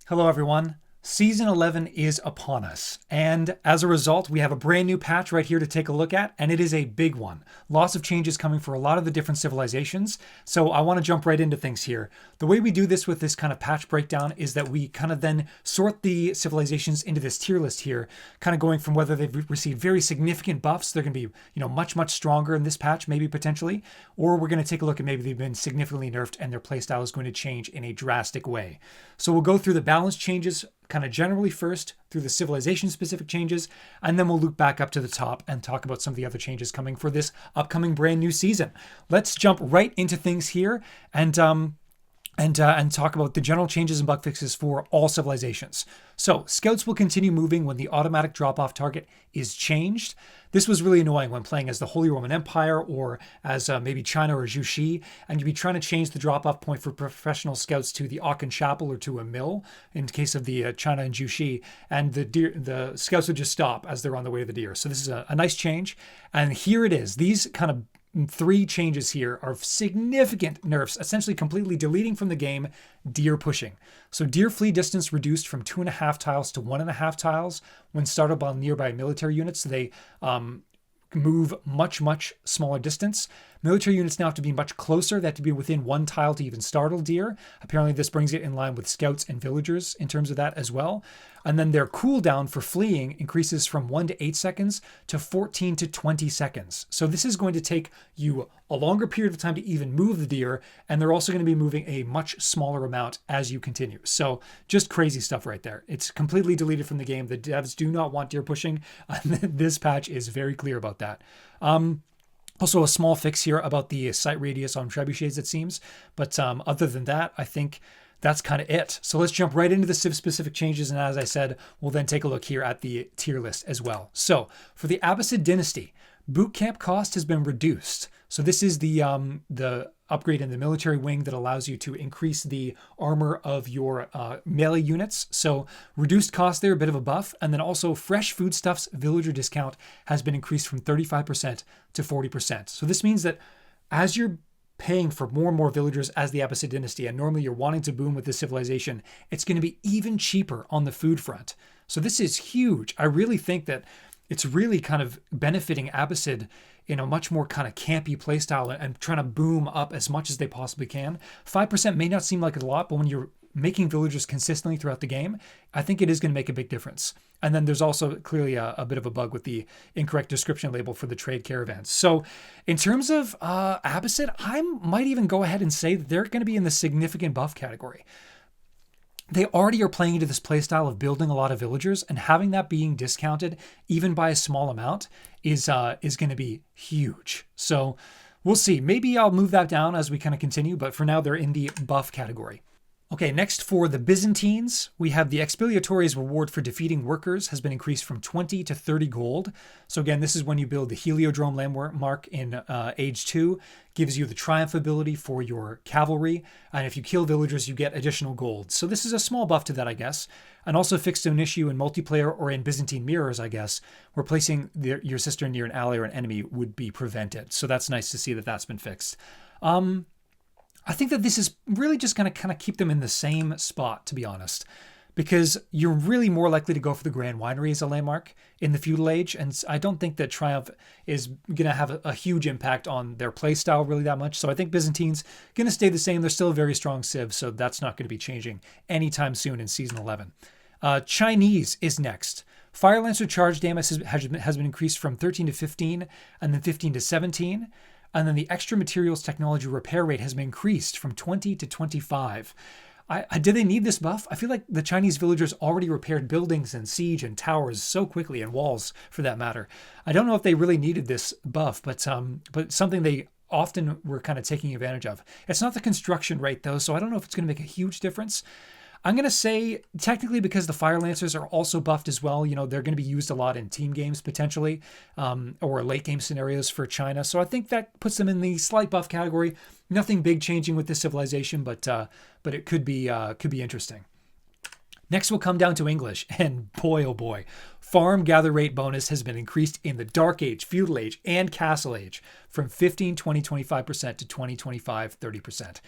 Hello, everyone. Season 11 is upon us, and as a result, we have a brand new patch right here to take a look at, and it is a big one. Lots of changes coming for a lot of the different civilizations, so I want to jump right into things here. The way we do this with this kind of patch breakdown is that we kind of then sort the civilizations into this tier list here, kind of going from whether they've received very significant buffs, they're going to be, much stronger in this patch, maybe potentially, or we're going to take a look at maybe they've been significantly nerfed and their playstyle is going to change in a drastic way. So we'll go through the balance changes kind of generally first, through the civilization specific changes, and then we'll loop back up to the top and talk about some of the other changes coming for this upcoming brand new season. Let's jump right into things here and talk about the general changes and bug fixes for all civilizations. So, scouts will continue moving when the automatic drop-off target is changed. This was really annoying when playing as the Holy Roman Empire or as maybe China or Jushi, and you'd be trying to change the drop-off point for professional scouts to the Aachen Chapel or to a mill in case of the China and Jushi, and the scouts would just stop as they're on the way to the deer. So this is a nice change, and here it is. These kind of three changes here are significant nerfs, essentially completely deleting from the game deer pushing. So deer flee distance reduced from 2.5 tiles to 1.5 tiles when started by nearby military units. So they move much smaller distance. Military units now have to be much closer. They have to be within 1 tile to even startle deer. Apparently this brings it in line with scouts and villagers in terms of that as well. And then their cooldown for fleeing increases from 1 to 8 seconds to 14 to 20 seconds. So this is going to take you a longer period of time to even move the deer, and they're also going to be moving a much smaller amount as you continue. So just crazy stuff right there. It's completely deleted from the game. The devs do not want deer pushing, and this patch is very clear about that. Also, a small fix here about the sight radius on trebuchets, it seems. But other than that, I think that's kind of it. So let's jump right into the Civ-specific changes. And as I said, we'll then take a look here at the tier list as well. So for the Abbasid dynasty, boot camp cost has been reduced. So this is the upgrade in the military wing that allows you to increase the armor of your melee units. So reduced cost there, a bit of a buff. And then also fresh foodstuffs villager discount has been increased from 35% to 40%. So this means that as you're paying for more and more villagers as the Abbasid dynasty, and normally you're wanting to boom with this civilization, it's going to be even cheaper on the food front. So this is huge. I really think that it's really kind of benefiting Abbasid in a much more kind of campy playstyle and trying to boom up as much as they possibly can. 5% may not seem like a lot, but when you're making villagers consistently throughout the game, I think it is going to make a big difference. And then there's also clearly a bit of a bug with the incorrect description label for the trade caravans. So in terms of Abbasid, I might even go ahead and say that they're going to be in the significant buff category. They already are playing into this playstyle of building a lot of villagers, and having that being discounted even by a small amount is going to be huge. So we'll see. Maybe I'll move that down as we kind of continue, but for now they're in the buff category. Okay, next for the Byzantines, we have the Expiatories reward for defeating workers has been increased from 20 to 30 gold. So again, this is when you build the Heliodrome landmark in Age 2, gives you the Triumph ability for your cavalry, and if you kill villagers, you get additional gold. So this is a small buff to that, I guess, and also fixed an issue in multiplayer or in Byzantine mirrors, I guess, where placing your sister near an ally or an enemy would be prevented. So that's nice to see that that's been fixed. I think that this is really just going to kind of keep them in the same spot, to be honest, because you're really more likely to go for the Grand Winery as a landmark in the feudal age, and I don't think that Triumph is going to have a huge impact on their playstyle really that much. So I think Byzantine's going to stay the same. They're still a very strong civ, so that's not going to be changing anytime soon in Season 11. Chinese is next. Fire Lancer charge damage has been increased from 13 to 15, and then 15 to 17. And then the extra materials technology repair rate has been increased from 20 to 25. Did they need this buff? I feel like the Chinese villagers already repaired buildings and siege and towers so quickly, and walls for that matter. I don't know if they really needed this buff, but something they often were kind of taking advantage of. It's not the construction rate though, so I don't know if it's going to make a huge difference. I'm going to say, technically, because the Fire Lancers are also buffed as well, they're going to be used a lot in team games potentially, or late game scenarios for China. So I think that puts them in the slight buff category. Nothing big changing with this civilization, but it could be interesting. Next, we'll come down to English, and boy, oh boy, farm gather rate bonus has been increased in the Dark Age, Feudal Age, and Castle Age from 15, 20, 25% to 20, 25, 30%.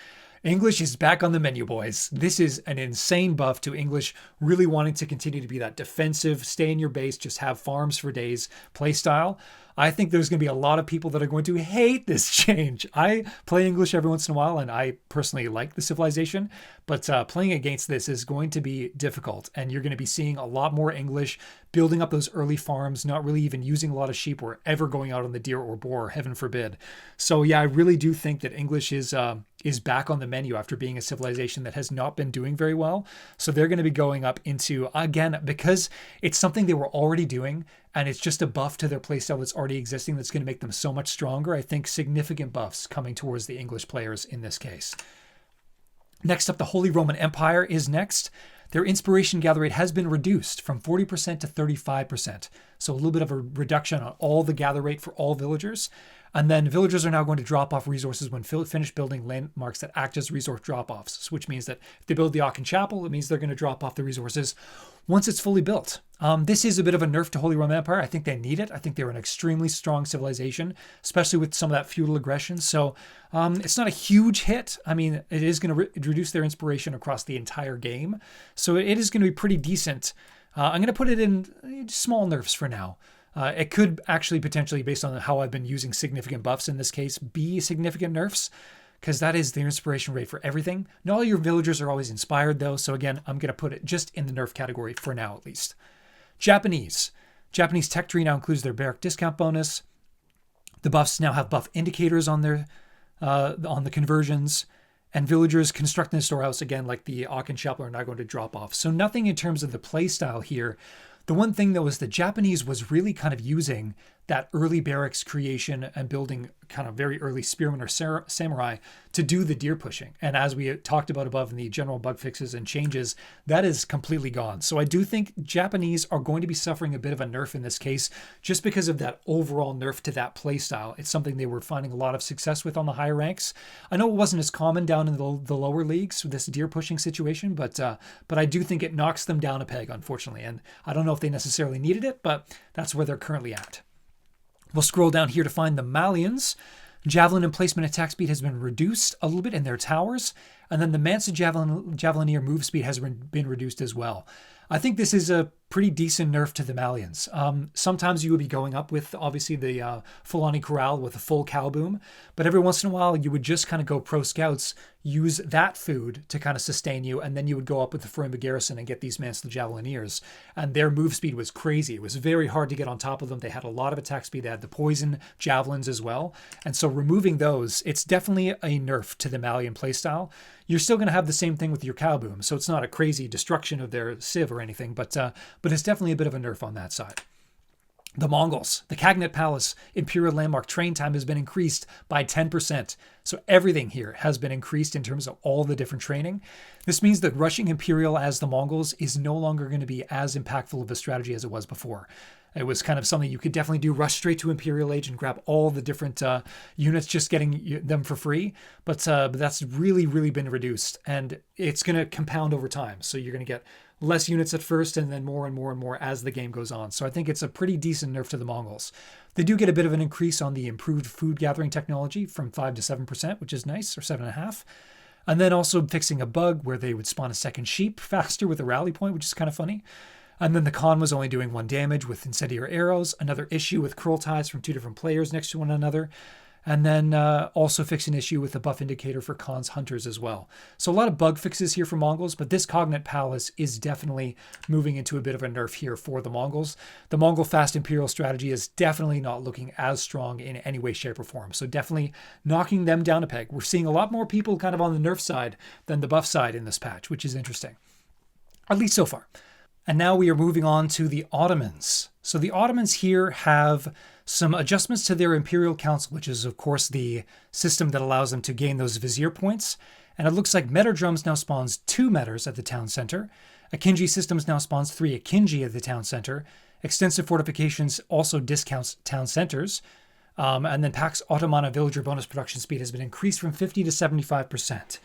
English is back on the menu, boys. This is an insane buff to English really wanting to continue to be that defensive, stay in your base, just have farms for days play style. I think there's going to be a lot of people that are going to hate this change. I play English every once in a while, and I personally like the civilization, but playing against this is going to be difficult, and you're going to be seeing a lot more English, building up those early farms, not really even using a lot of sheep or ever going out on the deer or boar, heaven forbid. So yeah, I really do think that English is back on the menu after being a civilization that has not been doing very well. So they're going to be going up into, again, because it's something they were already doing, and it's just a buff to their playstyle that's already existing that's going to make them so much stronger. I think significant buffs coming towards the English players in this case. Next up, the Holy Roman Empire is next. Their inspiration gather rate has been reduced from 40% to 35%. So a little bit of a reduction on all the gather rate for all villagers. And then villagers are now going to drop off resources when finished building landmarks that act as resource drop-offs, which means that if they build the Aachen Chapel, it means they're going to drop off the resources once it's fully built. This is a bit of a nerf to Holy Roman Empire. I think they need it. I think they're an extremely strong civilization, especially with some of that feudal aggression. So it's not a huge hit. I mean, it is going to reduce their inspiration across the entire game. So it is going to be pretty decent. I'm going to put it in small nerfs for now. It could actually potentially, based on how I've been using significant buffs in this case, be significant nerfs, because that is the inspiration rate for everything. Not all your villagers are always inspired, though. So again, I'm going to put it just in the nerf category for now, at least. Japanese tech tree now includes their barrack discount bonus. The buffs now have buff indicators on their on the conversions. And villagers constructing the storehouse, again, like the Aachen Chapel, are not going to drop off. So nothing in terms of the play style here. The one thing, though, is the Japanese was really kind of using that early barracks creation and building kind of very early spearmen or samurai to do the deer pushing. And as we talked about above in the general bug fixes and changes, that is completely gone. So I do think Japanese are going to be suffering a bit of a nerf in this case, just because of that overall nerf to that play style. It's something they were finding a lot of success with on the higher ranks. I know it wasn't as common down in the lower leagues with this deer pushing situation, but I do think it knocks them down a peg, unfortunately. And I don't know if they necessarily needed it, but that's where they're currently at. We'll scroll down here to find the Malians. Javelin emplacement attack speed has been reduced a little bit in their towers. And then the Mansa Javelineer move speed has been reduced as well. I think this is a pretty decent nerf to the Malians. Sometimes you would be going up with, obviously, the Fulani Corral with a full cow boom. But every once in a while, you would just kind of go pro scouts, use that food to kind of sustain you, and then you would go up with the Farimba Garrison and get these Mansa Javelineers. And their move speed was crazy. It was very hard to get on top of them. They had a lot of attack speed. They had the poison javelins as well. And so removing those, it's definitely a nerf to the Malian playstyle. You're still going to have the same thing with your cow boom, so it's not a crazy destruction of their civ or anything, but it's definitely a bit of a nerf on that side. The Mongols, the Cagnet Palace Imperial Landmark train time has been increased by 10%. So everything here has been increased in terms of all the different training. This means that rushing Imperial as the Mongols is no longer going to be as impactful of a strategy as it was before. It was kind of something you could definitely do, rush straight to Imperial Age and grab all the different units, just getting them for free. But that's really, really been reduced, and it's going to compound over time. So you're going to get less units at first and then more and more and more as the game goes on. So I think it's a pretty decent nerf to the Mongols. They do get a bit of an increase on the improved food gathering technology from 5 to 7%, which is nice, or 7.5%. And then also fixing a bug where they would spawn a second sheep faster with a rally point, which is kind of funny. And then the Khan was only doing 1 damage with incendiary arrows, another issue with curl ties from 2 different players next to one another, and then also fix an issue with the buff indicator for Khan's hunters as well. So a lot of bug fixes here for Mongols, but this Cognac Palace is definitely moving into a bit of a nerf here for the Mongols. The Mongol fast Imperial strategy is definitely not looking as strong in any way, shape, or form. So definitely knocking them down a peg. We're seeing a lot more people kind of on the nerf side than the buff side in this patch, which is interesting, at least so far. And now we are moving on to the Ottomans. So the Ottomans here have some adjustments to their Imperial Council, which is, of course, the system that allows them to gain those vizier points. And it looks like Metter Drums now spawns 2 Metters at the town center. Akinji Systems now spawns 3 Akinji at the town center. Extensive Fortifications also discounts town centers. And then Pax Ottomana villager bonus production speed has been increased from 50 to 75%.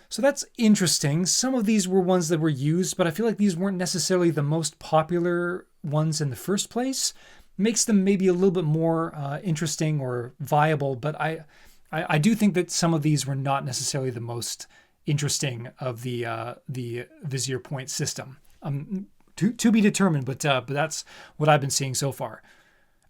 So that's interesting. Some of these were ones that were used, but I feel like these weren't necessarily the most popular ones in the first place. Makes them maybe a little bit more interesting or viable, but I I do think that some of these were not necessarily the most interesting of the Vizier point system. To be determined, but that's what I've been seeing so far.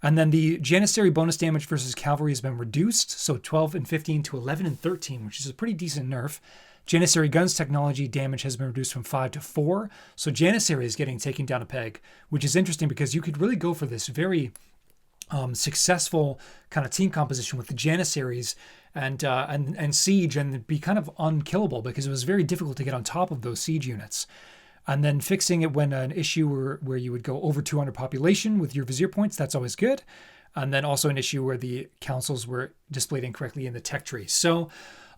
And then the Janissary bonus damage versus cavalry has been reduced, so 12 and 15 to 11 and 13, which is a pretty decent nerf. Janissary guns technology damage has been reduced from 5 to 4, so Janissary is getting taken down a peg, which is interesting because you could really go for this very successful kind of team composition with the Janissaries and siege and be kind of unkillable because it was very difficult to get on top of those siege units. And then fixing it when an issue where you would go over 200 population with your Vizier points, that's always good. And then also an issue where the councils were displayed incorrectly in the tech tree. So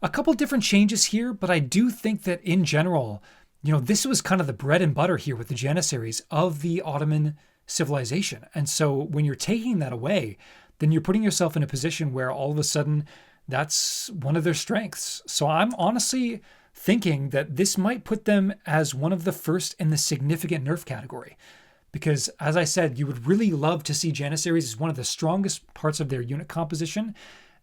a couple different changes here, but I do think that in general, this was kind of the bread and butter here with the Janissaries of the Ottoman civilization. And so when you're taking that away, then you're putting yourself in a position where all of a sudden that's one of their strengths. So I'm honestly thinking that this might put them as one of the first in the significant nerf category. Because as I said, you would really love to see Janissaries as one of the strongest parts of their unit composition.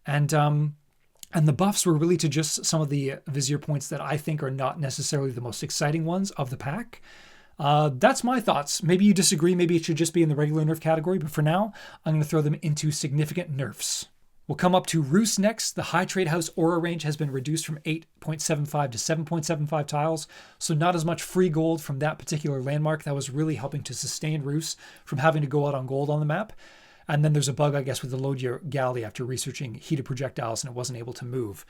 And the buffs were really to just some of the Vizier points that I think are not necessarily the most exciting ones of the pack. That's my thoughts. Maybe you disagree. Maybe it should just be in the regular nerf category. But for now, I'm going to throw them into significant nerfs. We'll come up to Rus next. The High Trade House aura range has been reduced from 8.75 to 7.75 tiles, so not as much free gold from that particular landmark. That was really helping to sustain Rus from having to go out on gold on the map. And then there's a bug, I guess, with the load your galley after researching heated projectiles and it wasn't able to move.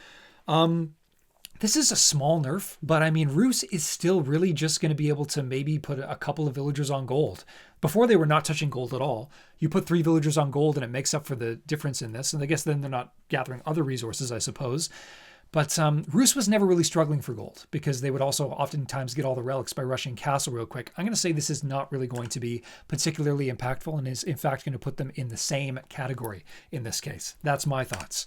This is a small nerf, but I mean, Rus is still really just going to be able to maybe put a couple of villagers on gold. Before they were not touching gold at all. You put 3 villagers on gold and it makes up for the difference in this. And I guess then they're not gathering other resources, I suppose. But Rus was never really struggling for gold because they would also oftentimes get all the relics by rushing castle real quick. I'm going to say this is not really going to be particularly impactful and is in fact going to put them in the same category in this case. That's my thoughts.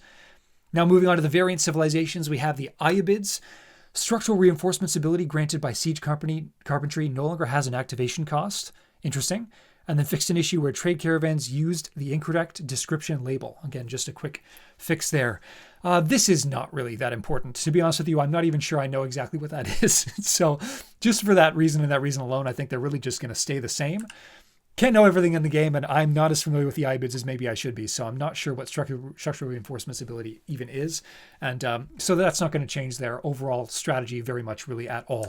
Now moving on to the variant civilizations, we have the Ayyubids. Structural reinforcements ability granted by siege carpentry no longer has an activation cost. Interesting. And then fixed an issue where trade caravans used the incorrect description label. Again, just a quick fix there. This is not really that important. To be honest with you, I'm not even sure I know exactly what that is. So just for that reason and that reason alone, I think they're really just going to stay the same. Can't know everything in the game, and I'm not as familiar with the Ayyubids as maybe I should be, so I'm not sure what structural reinforcements ability even is. And so that's not going to change their overall strategy very much really at all.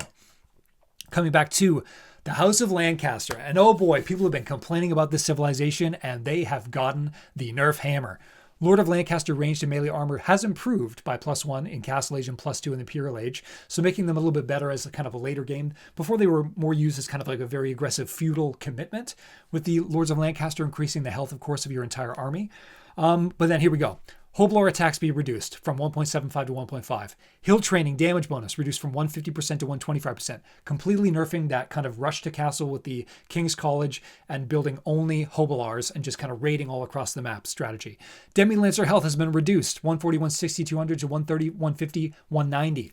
Coming back to the House of Lancaster, and oh boy, people have been complaining about this civilization, and they have gotten the nerf hammer. Lord of Lancaster ranged and melee armor has improved by +1 in Castle Age and +2 in the Imperial Age, so making them a little bit better as a kind of a later game. Before they were more used as kind of like a very aggressive feudal commitment, with the Lords of Lancaster increasing the health, of course, of your entire army. But then here we go. Hoblar attack speed reduced from 1.75 to 1.5. Hill training damage bonus reduced from 150% to 125%. Completely nerfing that kind of rush to castle with the King's College and building only Hobalars and just kind of raiding all across the map strategy. Demi-Lancer health has been reduced. 140, 160, 200 to 130, 150, 190.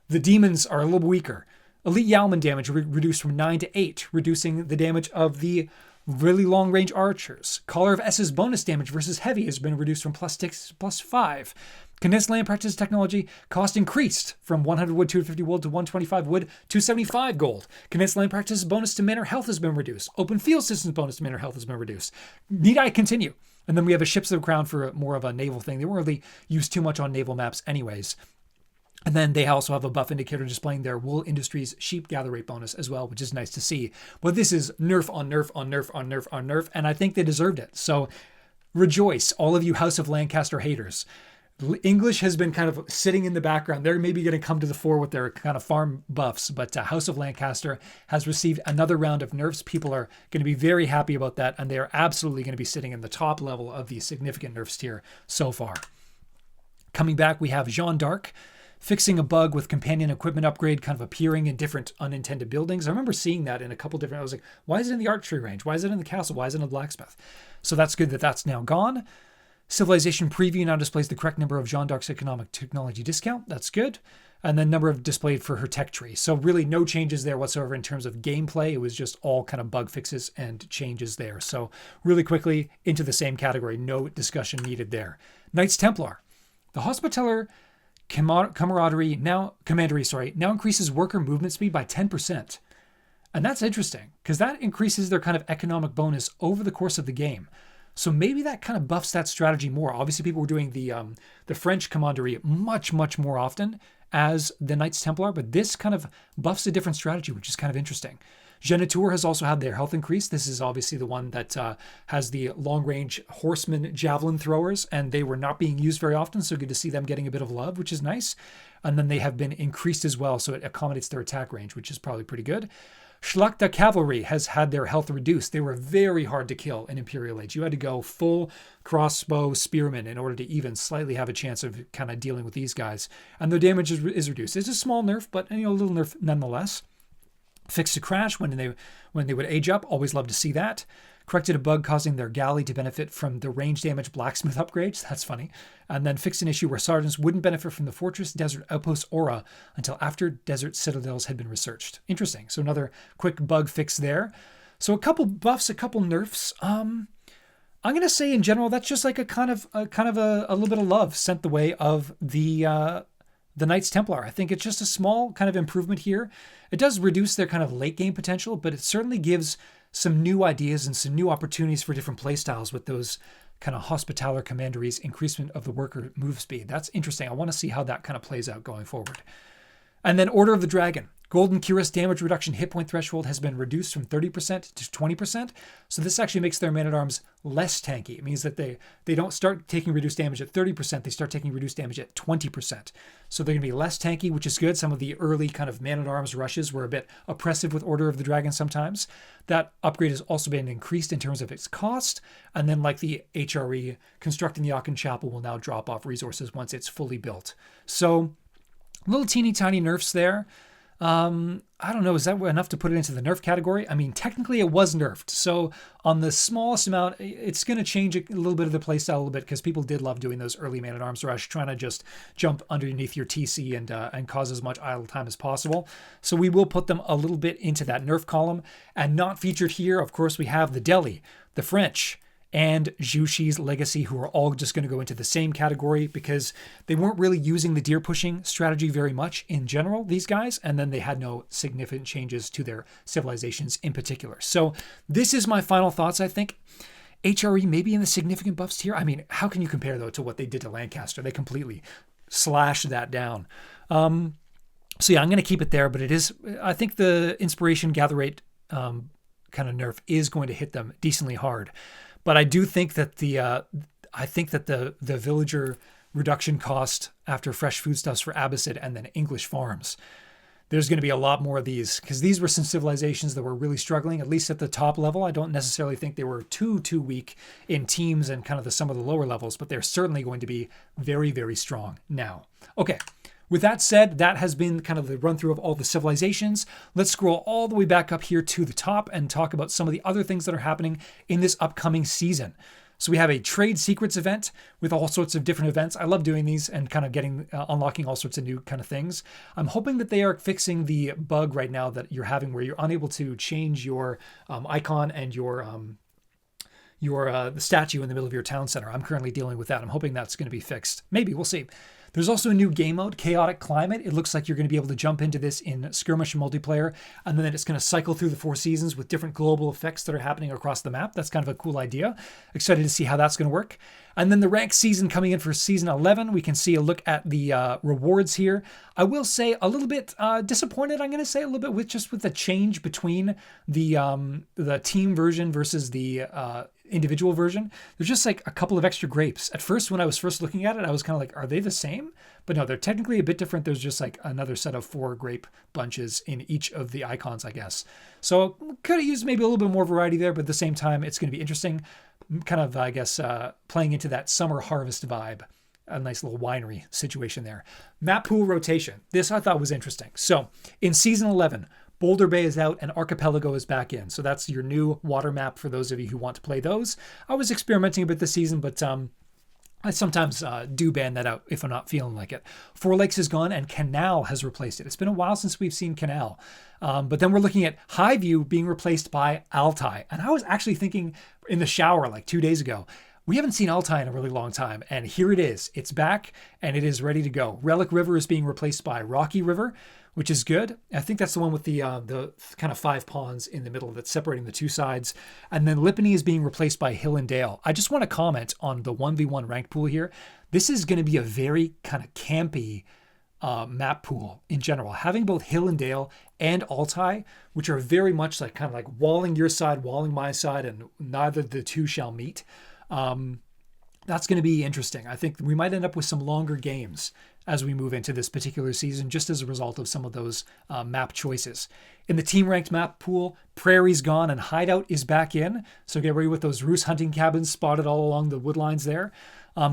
The demons are a little weaker. Elite Yeoman damage reduced from 9 to 8, reducing the damage of the really long-range archers. Caller of S's bonus damage versus heavy has been reduced from +6 to +5. Condensed land practice technology cost increased from 100 wood, 250 wood to 125 wood, 275 gold. Condensed land practice bonus to manor health has been reduced. Open field systems bonus to manor health has been reduced. Need I continue? And then we have a ships of the crown for more of a naval thing. They weren't really used too much on naval maps anyways. And then they also have a buff indicator displaying their wool industries sheep gather rate bonus as well, which is nice to see. But this is nerf on nerf on nerf on nerf on nerf, and I think they deserved it. So rejoice, all of you House of Lancaster haters. English has been kind of sitting in the background. They're maybe going to come to the fore with their kind of farm buffs, but House of Lancaster has received another round of nerfs. People are going to be very happy about that, and they are absolutely going to be sitting in the top level of the significant nerfs tier so far. Coming back, we have Jeanne d'Arc. Fixing a bug with companion equipment upgrade kind of appearing in different unintended buildings. I remember seeing that in a couple different, I was like, why is it in the archery range? Why is it in the castle? Why is it in the blacksmith? So that's good that that's now gone. Civilization preview now displays the correct number of Jeanne d'Arc's economic technology discount. That's good. And then number of displayed for her tech tree. So really no changes there whatsoever in terms of gameplay. It was just all kind of bug fixes and changes there. So really quickly into the same category. No discussion needed there. Knights Templar. The Hospitaller Commandery now increases worker movement speed by 10%. And that's interesting because that increases their kind of economic bonus over the course of the game. So maybe that kind of buffs that strategy more. Obviously, people were doing the French Commandery much, much more often as the Knights Templar, but this kind of buffs a different strategy, which is kind of interesting. Jeanne has also had their health increase. This is obviously the one that has the long-range horseman javelin throwers, and they were not being used very often, so good to see them getting a bit of love, which is nice. And then they have been increased as well, so it accommodates their attack range, which is probably pretty good. Schlachter Cavalry has had their health reduced. They were very hard to kill in Imperial Age. You had to go full crossbow spearman in order to even slightly have a chance of kind of dealing with these guys. And their damage is reduced. It's a small nerf, but a little nerf nonetheless. Fixed to crash when they would age up. Always love to see that. Corrected a bug causing their galley to benefit from the range damage blacksmith upgrades. That's funny. And then fixed an issue where sergeants wouldn't benefit from the fortress desert outpost aura until after desert citadels had been researched. Interesting. So another quick bug fix there. So a couple buffs, a couple nerfs. I'm gonna say in general that's just like a little bit of love sent the way of the Knights Templar. I think it's just a small kind of improvement here. It does reduce their kind of late game potential, but it certainly gives some new ideas and some new opportunities for different playstyles with those kind of Hospitaller Commanderies increasement of the worker move speed. That's interesting. I want to see how that kind of plays out going forward. And then Order of the Dragon. Golden Cuirass damage reduction hit point threshold has been reduced from 30% to 20%. So this actually makes their man-at-arms less tanky. It means that they don't start taking reduced damage at 30%. They start taking reduced damage at 20%. So they're going to be less tanky, which is good. Some of the early kind of man-at-arms rushes were a bit oppressive with Order of the Dragon sometimes. That upgrade has also been increased in terms of its cost. And then like the HRE, constructing the Aachen Chapel will now drop off resources once it's fully built. So little teeny tiny nerfs there. I don't know, is that enough to put it into the nerf category? I mean, technically it was nerfed. So on the smallest amount, it's going to change a little bit of the playstyle a little bit because people did love doing those early man-at-arms rush, trying to just jump underneath your TC and cause as much idle time as possible. So we will put them a little bit into that nerf column. And not featured here, of course, we have the Delhi, the French, and Jushi's Legacy, who are all just going to go into the same category because they weren't really using the deer pushing strategy very much in general, these guys, and then they had no significant changes to their civilizations in particular. So this is my final thoughts, I think. HRE maybe in the significant buffs tier. I mean, how can you compare, though, to what they did to Lancaster? They completely slashed that down. So yeah, I'm going to keep it there, but it is, I think the Inspiration Gather Rate kind of nerf is going to hit them decently hard. But I do think that the villager reduction cost after fresh foodstuffs for Abbasid and then English farms, there's going to be a lot more of these because these were some civilizations that were really struggling, at least at the top level. I don't necessarily think they were too weak in teams and kind of some of the lower levels, but they're certainly going to be very, very strong now. Okay. With that said, that has been kind of the run through of all the civilizations. Let's scroll all the way back up here to the top and talk about some of the other things that are happening in this upcoming season. So we have a trade secrets event with all sorts of different events. I love doing these and kind of unlocking all sorts of new kind of things. I'm hoping that they are fixing the bug right now that you're having where you're unable to change your icon and the statue in the middle of your town center. I'm currently dealing with that. I'm hoping that's going to be fixed. Maybe, we'll see. There's also a new game mode, Chaotic Climate. It looks like you're going to be able to jump into this in skirmish multiplayer, and then it's going to cycle through the 4 seasons with different global effects that are happening across the map. That's kind of a cool idea. Excited to see how that's going to work. And then the ranked season coming in for season 11. We can see a look at the rewards here. I will say a little bit disappointed, I'm going to say a little bit with the change between the team version versus the individual version. There's just like a couple of extra grapes. At first, when I was first looking at it, I was kind of like, are they the same? But no, they're technically a bit different. There's just like another set of 4 grape bunches in each of the icons, I guess. So could have used maybe a little bit more variety there, but at the same time, it's going to be interesting. Kind of, I guess, playing into that summer harvest vibe. A nice little winery situation there. Map pool rotation. This I thought was interesting. So in season 11, Boulder Bay is out and Archipelago is back in. So that's your new water map for those of you who want to play those. I was experimenting a bit this season, but I sometimes do ban that out if I'm not feeling like it. Four Lakes is gone and Canal has replaced it. It's been a while since we've seen Canal. But then we're looking at Highview being replaced by Altai. And I was actually thinking in the shower like 2 days ago, We haven't seen Altai in a really long time, and here it is. It's back, and it is ready to go. Relic River is being replaced by Rocky River, which is good. I think that's the one with the kind of 5 pawns in the middle that's separating the 2 sides. And then Lipany is being replaced by Hill and Dale. I just want to comment on the 1v1 ranked pool here. This is going to be a very kind of campy map pool in general. Having both Hill and Dale and Altai, which are very much like kind of like walling your side, walling my side, and neither the two shall meet. That's going to be interesting. I think we might end up with some longer games as we move into this particular season, just as a result of some of those map choices. In the team ranked map pool, Prairie's gone and Hideout is back in. So get ready with those Roos hunting cabins spotted all along the wood lines there.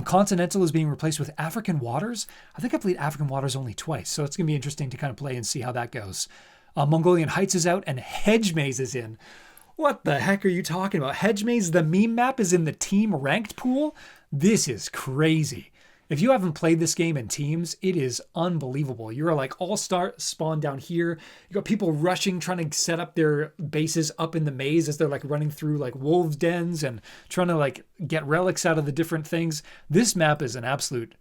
Continental is being replaced with African Waters. I think I played African Waters only twice, so it's going to be interesting to kind of play and see how that goes. Mongolian Heights is out and Hedge Maze is in. What the heck are you talking about? Hedge Maze, the meme map, is in the team ranked pool? This is crazy. If you haven't played this game in teams, it is unbelievable. You're like all-star spawn down here. You got people rushing, trying to set up their bases up in the maze as they're like running through like wolves' dens and trying to like get relics out of the different things. This map is an absolute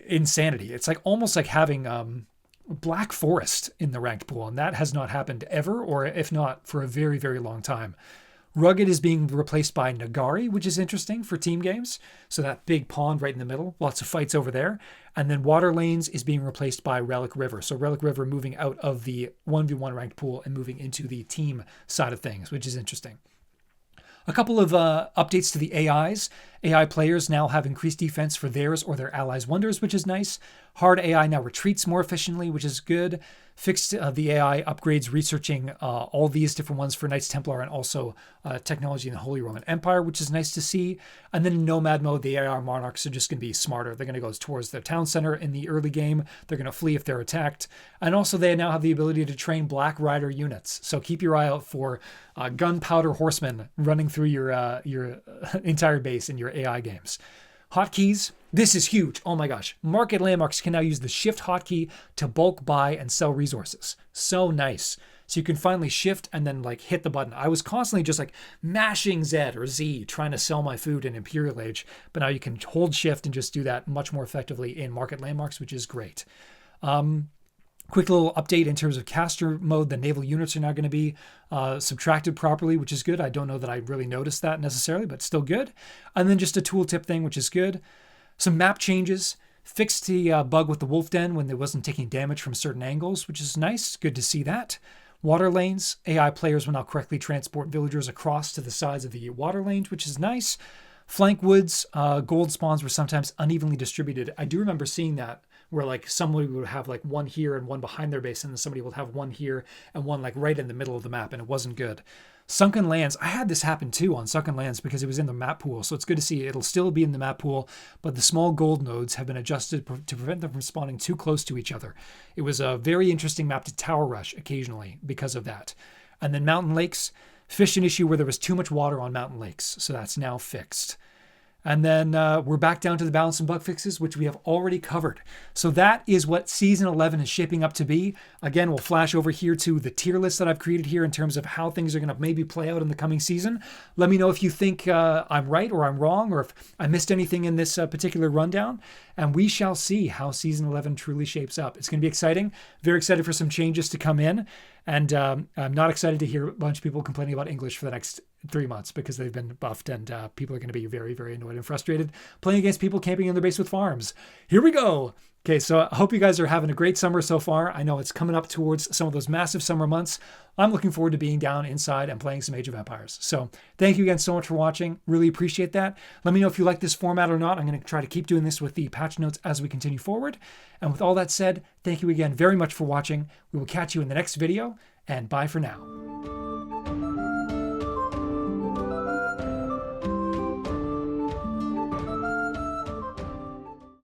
insanity. It's like almost like having Black Forest in the ranked pool, and that has not happened ever, or if not, for a very, very long time. Rugged is being replaced by Nagari, which is interesting for team games. So that big pond right in the middle, lots of fights over there. And then Water Lanes is being replaced by Relic River. So Relic River moving out of the 1v1 ranked pool and moving into the team side of things, which is interesting. A couple of updates to the AIs. AI players now have increased defense for theirs or their allies' wonders, which is nice. Hard AI now retreats more efficiently, which is good. Fixed the AI upgrades, researching all these different ones for Knights Templar and also technology in the Holy Roman Empire, which is nice to see. And then in Nomad mode, the AI monarchs are just going to be smarter. They're going to go towards their town center in the early game. They're going to flee if they're attacked. And also they now have the ability to train Black Rider units. So keep your eye out for gunpowder horsemen running through your entire base in your AI games. Hotkeys. This is huge. Oh my gosh. Market landmarks can now use the shift hotkey to bulk buy and sell resources. So nice. So you can finally shift and then like hit the button. I was constantly just like mashing Z or Z trying to sell my food in Imperial Age, but now you can hold shift and just do that much more effectively in market landmarks, which is great. Quick little update in terms of caster mode. The naval units are now going to be subtracted properly, which is good. I don't know that I really noticed that necessarily, but still good. And then just a tooltip thing, which is good. Some map changes. Fixed the bug with the wolf den when it wasn't taking damage from certain angles, which is nice. Good to see that. Water lanes. AI players will now correctly transport villagers across to the sides of the water lanes, which is nice. Flank woods. Gold spawns were sometimes unevenly distributed. I do remember seeing that, where like somebody would have like one here and one behind their base, and then somebody would have one here and one like right in the middle of the map, and it wasn't good. Sunken lands. I had this happen too on Sunken lands because it was in the map pool, so it's good to see it'll still be in the map pool, but the small gold nodes have been adjusted to prevent them from spawning too close to each other. It was a very interesting map to tower rush occasionally because of that. And then mountain lakes. Fish an issue where there was too much water on mountain lakes, so that's now fixed. And then we're back down to the balance and bug fixes, which we have already covered. So that is what Season 11 is shaping up to be. Again, we'll flash over here to the tier list that I've created here in terms of how things are going to maybe play out in the coming season. Let me know if you think I'm right or I'm wrong, or if I missed anything in this particular rundown. And we shall see how Season 11 truly shapes up. It's going to be exciting. Very excited for some changes to come in. And I'm not excited to hear a bunch of people complaining about English for the next 3 months because they've been buffed, and people are going to be very, very annoyed and frustrated playing against people camping in their base with farms. Here we go. Okay, so I hope you guys are having a great summer so far. I know it's coming up towards some of those massive summer months. I'm looking forward to being down inside and playing some Age of Empires. So thank you again so much for watching. Really appreciate that. Let me know if you like this format or not. I'm going to try to keep doing this with the patch notes as we continue forward. And with all that said, thank you again very much for watching. We will catch you in the next video, and bye for now.